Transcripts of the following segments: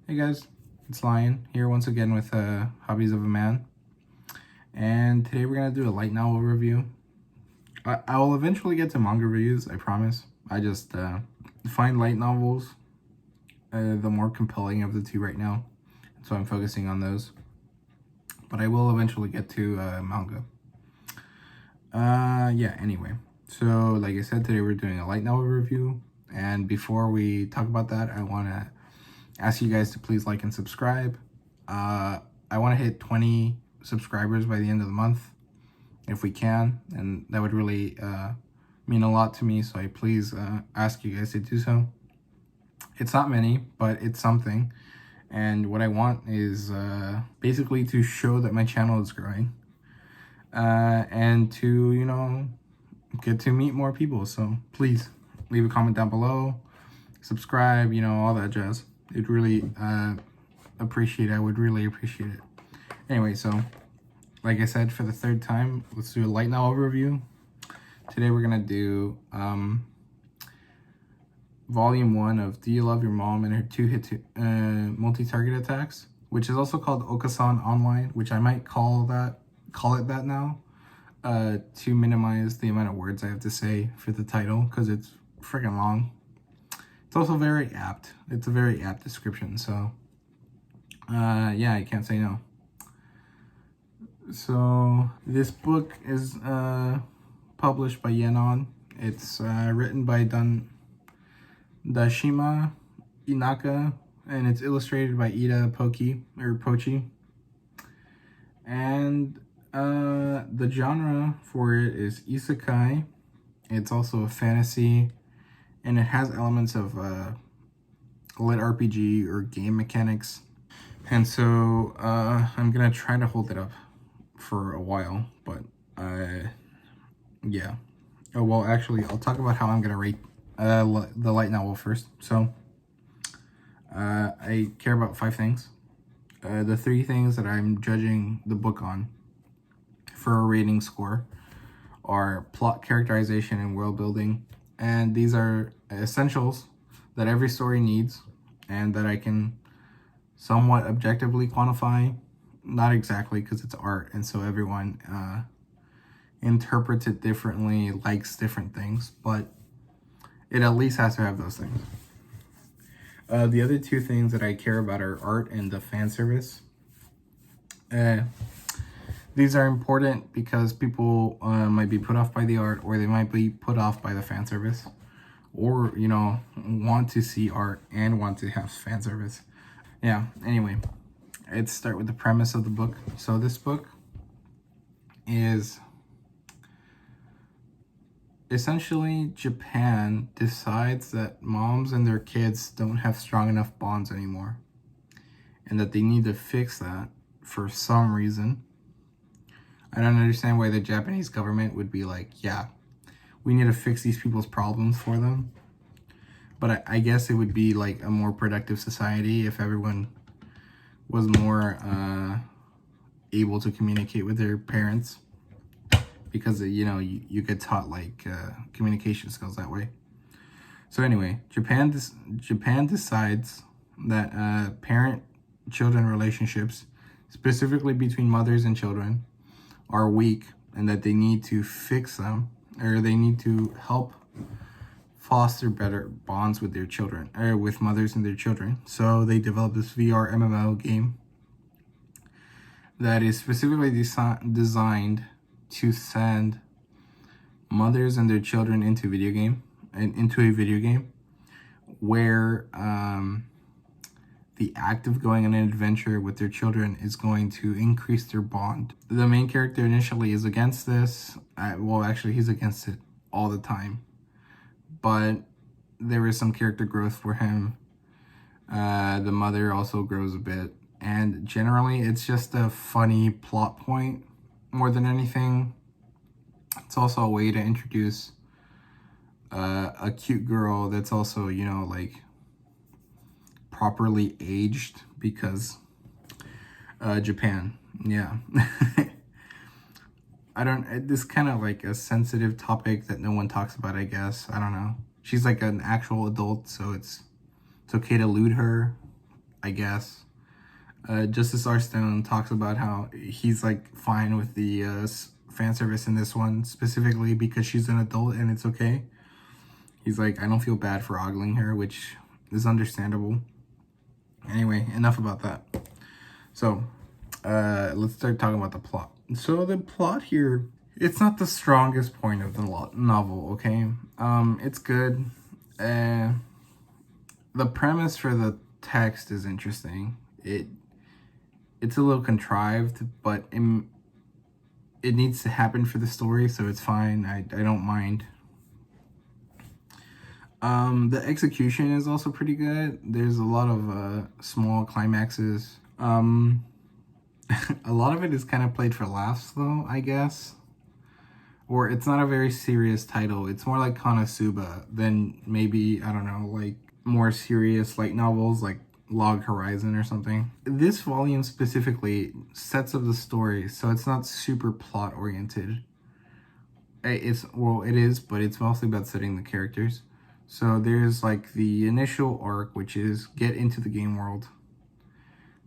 Hey guys, it's Lion here once again with Hobbies of a Man, and today we're gonna do a light novel review. I will eventually get to manga reviews, I promise. I just find light novels the more compelling of the two right now, so I'm focusing on those. But I will eventually get to manga. Yeah, anyway. So like I said, today we're doing a light novel review, and before we talk about that, I want to ask you guys to please like and subscribe. I want to hit 20 subscribers by the end of the month, if we can, and that would really mean a lot to me, so I please ask you guys to do so. It's not many, but it's something, and what I want is basically to show that my channel is growing, and to, you know, get to meet more people. So please leave a comment down below, subscribe, you know, all that jazz. It'd really appreciate it. I would really appreciate it. Anyway, so like I said, for the third time, let's do a light novel review. Today we're gonna do volume 1 of Do You Love Your Mom and Her 2-Hit Multi-Target Attacks, which is also called Okaa-san Online, which I might call it that now, to minimize the amount of words I have to say for the title, because it's freaking long. It's also very apt. It's a very apt description, so yeah, I can't say no. So this book is published by Yenon. It's written by Dashima Inaka, and it's illustrated by Ida Pochi. And the genre for it is isekai. It's also a fantasy, and it has elements of lit RPG or game mechanics. And so I'm gonna try to hold it up for a while, but yeah. Oh, well, actually, I'll talk about how I'm gonna rate the light novel first. So I care about 5 things. The 3 things that I'm judging the book on for a rating score are plot, characterization, and world building. And these are essentials that every story needs and that I can somewhat objectively quantify. Not exactly, because it's art, and so everyone interprets it differently, likes different things, but it at least has to have those things. The other 2 things that I care about are art and the fan service. These are important because people might be put off by the art, or they might be put off by the fan service, or, you know, want to see art and want to have fan service. Yeah, anyway, let's start with the premise of the book. So this book is essentially Japan decides that moms and their kids don't have strong enough bonds anymore, and that they need to fix that for some reason. I don't understand why the Japanese government would be like, yeah, we need to fix these people's problems for them. But I guess it would be like a more productive society if everyone was more able to communicate with their parents, because, you know, you get taught like communication skills that way. So anyway, Japan decides that parent-children relationships, specifically between mothers and children, are weak, and that they need to fix them, or they need to help foster better bonds with their children, or with mothers and their children. So they developed this VR MMO game that is specifically designed to send mothers and their children into a video game where the act of going on an adventure with their children is going to increase their bond. The main character initially is against this. Well, actually, he's against it all the time, but there is some character growth for him. The mother also grows a bit, and generally it's just a funny plot point more than anything. It's also a way to introduce a cute girl that's also, you know, like properly aged, because Japan, yeah. This kind of like a sensitive topic that no one talks about, I guess. I don't know. She's like an actual adult, so it's okay to lewd her. I guess. Justice Arstone talks about how he's like fine with the fan service in this one, specifically because she's an adult and it's okay. He's like, I don't feel bad for ogling her, which is understandable. Anyway, enough about that. So, let's start talking about the plot. So the plot here, it's not the strongest point of the novel, okay? It's good. The premise for the text is interesting. It's a little contrived, but it needs to happen for the story, so it's fine. I don't mind. The execution is also pretty good. There's a lot of small climaxes. A lot of it is kind of played for laughs, though, I guess. Or it's not a very serious title. It's more like Konosuba than maybe, I don't know, like more serious light novels like Log Horizon or something. This volume specifically sets up the story, so it's not super plot oriented. It is, but it's mostly about setting the characters. So there's like the initial arc, which is get into the game world,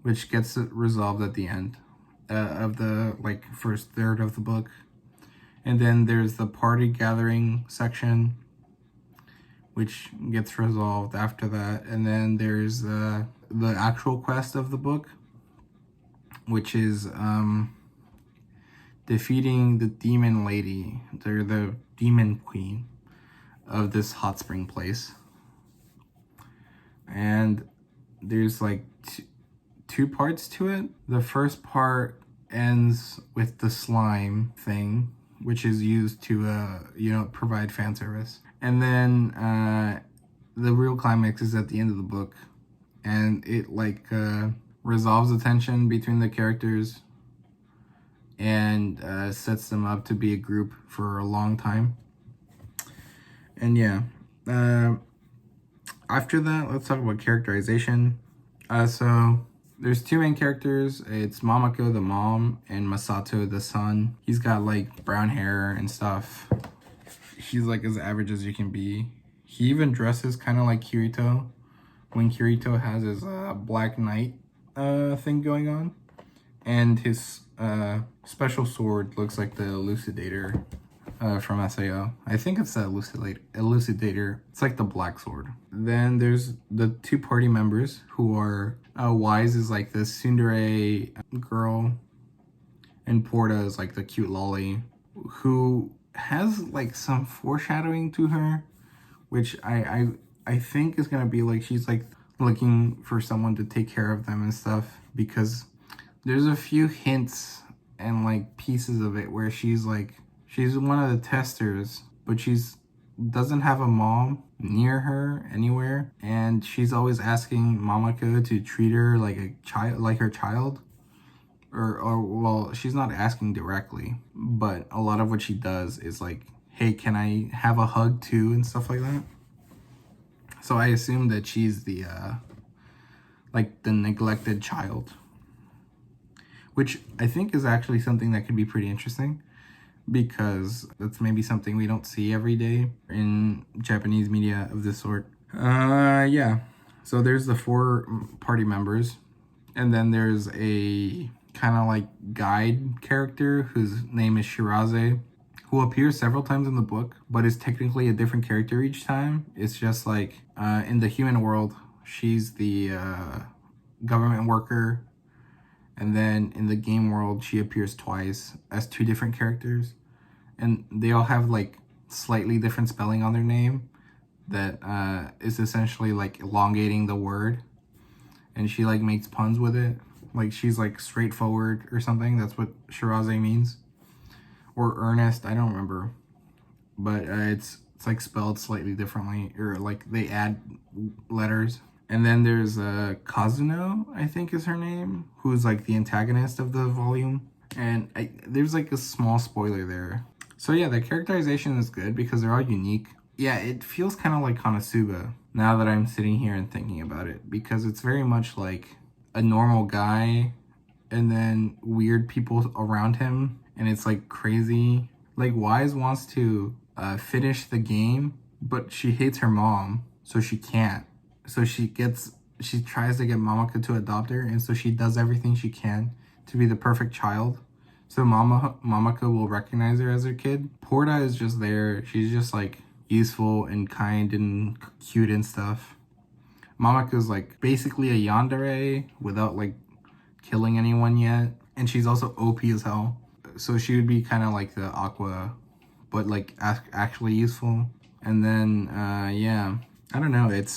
which gets resolved at the end of the like first third of the book. And then there's the party gathering section, which gets resolved after that. And then there's the actual quest of the book, which is defeating the demon lady. They're the demon queen of this hot spring place. And there's like two parts to it. The first part ends with the slime thing, which is used to provide fan service. And then the real climax is at the end of the book, and it like resolves the tension between the characters and sets them up to be a group for a long time. And yeah, after that, let's talk about characterization. So there's two main characters. It's Mamako, the mom, and Masato, the son. He's got like brown hair and stuff. He's like as average as you can be. He even dresses kind of like Kirito when Kirito has his Black Knight thing going on. And his special sword looks like the Elucidator from SAO. I think it's the Elucidator. It's like the black sword. Then there's the two party members who are Wise is like the tsundere girl, and Porta is like the cute lolly who has like some foreshadowing to her, which I think is gonna be like she's like looking for someone to take care of them and stuff, because there's a few hints and like pieces of it where she's one of the testers, but she's doesn't have a mom near her anywhere, and she's always asking Mamako to treat her like a child, like her child. Or well, she's not asking directly, but a lot of what she does is like, hey, can I have a hug too, and stuff like that. So I assume that she's the like the neglected child, which I think is actually something that could be pretty interesting, because that's maybe something we don't see every day in Japanese media of this sort. Yeah. So there's the four party members, and then there's a kind of like guide character whose name is Shiraze, who appears several times in the book, but is technically a different character each time. It's just like in the human world, she's the government worker, and then in the game world, she appears twice as two different characters, and they all have like slightly different spelling on their name that is essentially like elongating the word, and she like makes puns with it. Like she's like straightforward or something. That's what Shiraze means. Or earnest, I don't remember. But it's like spelled slightly differently, or like they add letters. And then there's Kazuno, I think is her name, who's like the antagonist of the volume. And there's like a small spoiler there. So yeah, the characterization is good because they're all unique. Yeah, it feels kind of like Konosuba now that I'm sitting here and thinking about it, because it's very much like a normal guy and then weird people around him, and it's like crazy. Like Wise wants to finish the game, but she hates her mom, so she can't. So she gets she tries to get Mamako to adopt her, and so she does everything she can to be the perfect child. So Mamako will recognize her as her kid. Porta is just there. She's just like useful and kind and cute and stuff. Mamako's like basically a yandere without like killing anyone yet. And she's also OP as hell. So she would be kind of like the Aqua, but like actually useful. And then, yeah, I don't know. It's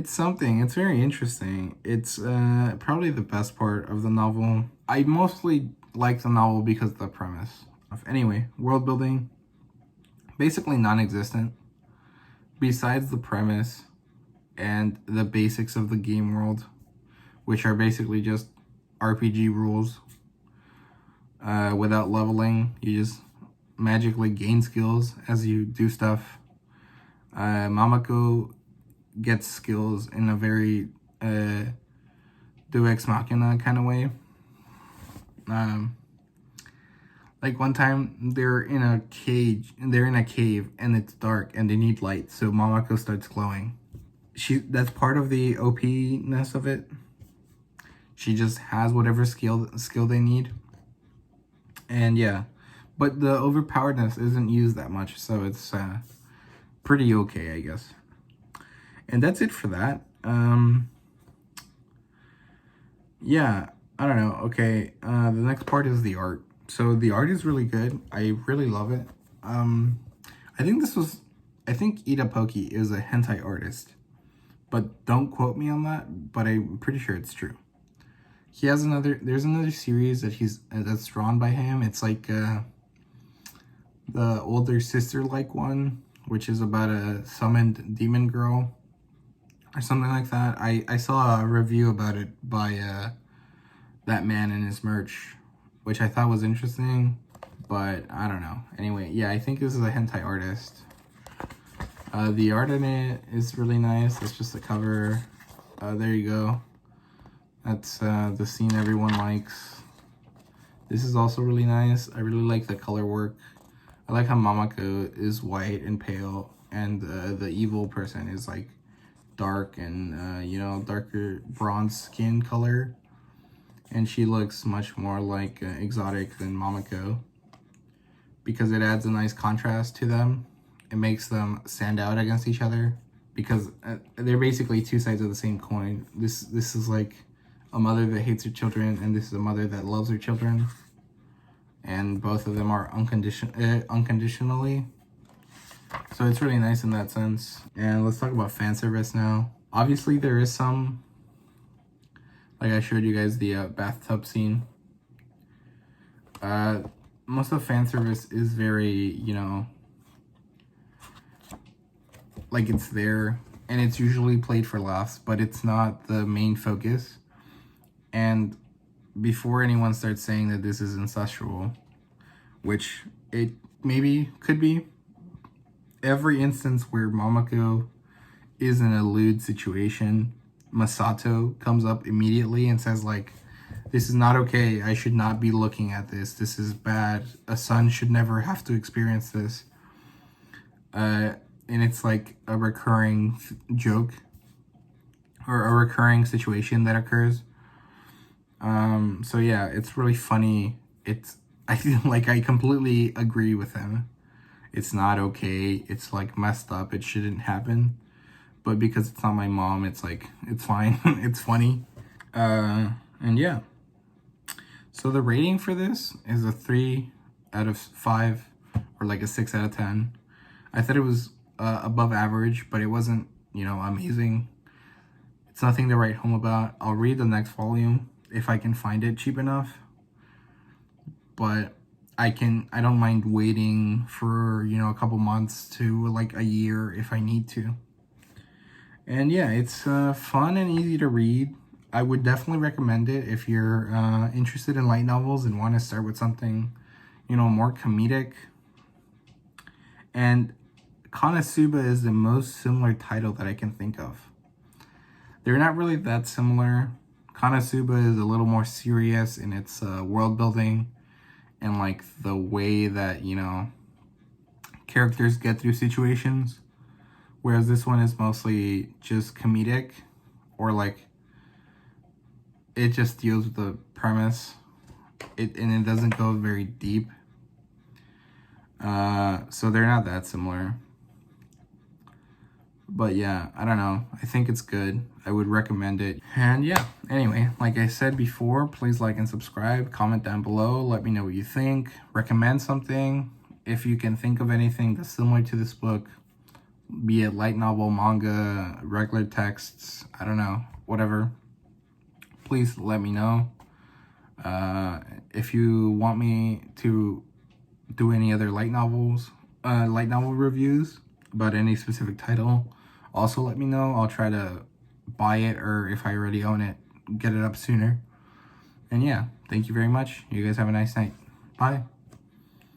something. It's very interesting. It's probably the best part of the novel. I mostly like the novel because of the premise. Anyway, world building, basically non-existent. Besides the premise and the basics of the game world, which are basically just RPG rules. Without leveling, you just magically gain skills as you do stuff. Mamako gets skills in a very Deus Ex Machina kind of way. Like one time they're in a cave and it's dark and they need light, so Mamako starts glowing. That's part of the OP-ness of it. She just has whatever skill they need. And yeah, but the overpoweredness isn't used that much, so it's pretty okay, I guess. And that's it for that. Yeah, I don't know. Okay, the next part is the art. So the art is really good. I really love it. I think Ida Poki is a hentai artist, but don't quote me on that, but I'm pretty sure it's true. There's another series that's drawn by him. It's like the older sister-like one, which is about a summoned demon girl or something like that. I saw a review about it by that man and his merch, which I thought was interesting, but I don't know. Anyway, yeah, I think this is a hentai artist. The art in it is really nice. It's just the cover. There you go. That's the scene everyone likes. This is also really nice. I really like the color work. I like how Mamako is white and pale, and the evil person is like dark and, darker bronze skin color. And she looks much more like exotic than Mamako because it adds a nice contrast to them. It makes them stand out against each other because they're basically two sides of the same coin. This is like a mother that hates her children, and this is a mother that loves her children, and both of them are unconditionally. So it's really nice in that sense. And let's talk about fan service now. Obviously, there is some, like I showed you guys the bathtub scene. Most of fan service is very, like it's there, and it's usually played for laughs, but it's not the main focus. And before anyone starts saying that this is incestual, which it maybe could be, every instance where Mamako is in a lewd situation, Masato comes up immediately and says like, this is not okay, I should not be looking at this, this is bad, a son should never have to experience this. And it's like a recurring joke or a recurring situation that occurs. So yeah, it's really funny. I feel like I completely agree with him. It's not okay. It's like messed up. It shouldn't happen. But because it's not my mom, it's like, it's fine. It's funny. And yeah. So the rating for this is a 3 out of 5 or like a 6 out of 10. I thought it was above average, but it wasn't, amazing. It's nothing to write home about. I'll read the next volume if I can find it cheap enough. But I don't mind waiting for, a couple months to like a year if I need to. And yeah, it's fun and easy to read. I would definitely recommend it if you're interested in light novels and want to start with something, more comedic. And Konosuba is the most similar title that I can think of. They're not really that similar. Konosuba is a little more serious in its world building and like the way that, characters get through situations. Whereas this one is mostly just comedic or like it just deals with the premise. And it doesn't go very deep. So they're not that similar. But yeah, I don't know. I think it's good. I would recommend it. And yeah, anyway, like I said before, please like and subscribe. Comment down below. Let me know what you think. Recommend something. If you can think of anything that's similar to this book, be it light novel, manga, regular texts, I don't know, whatever. Please let me know. If you want me to do any other light novel reviews about any specific title, also let me know. I'll try to buy it, or if I already own it, get it up sooner. And yeah, thank you very much. You guys have a nice night. Bye.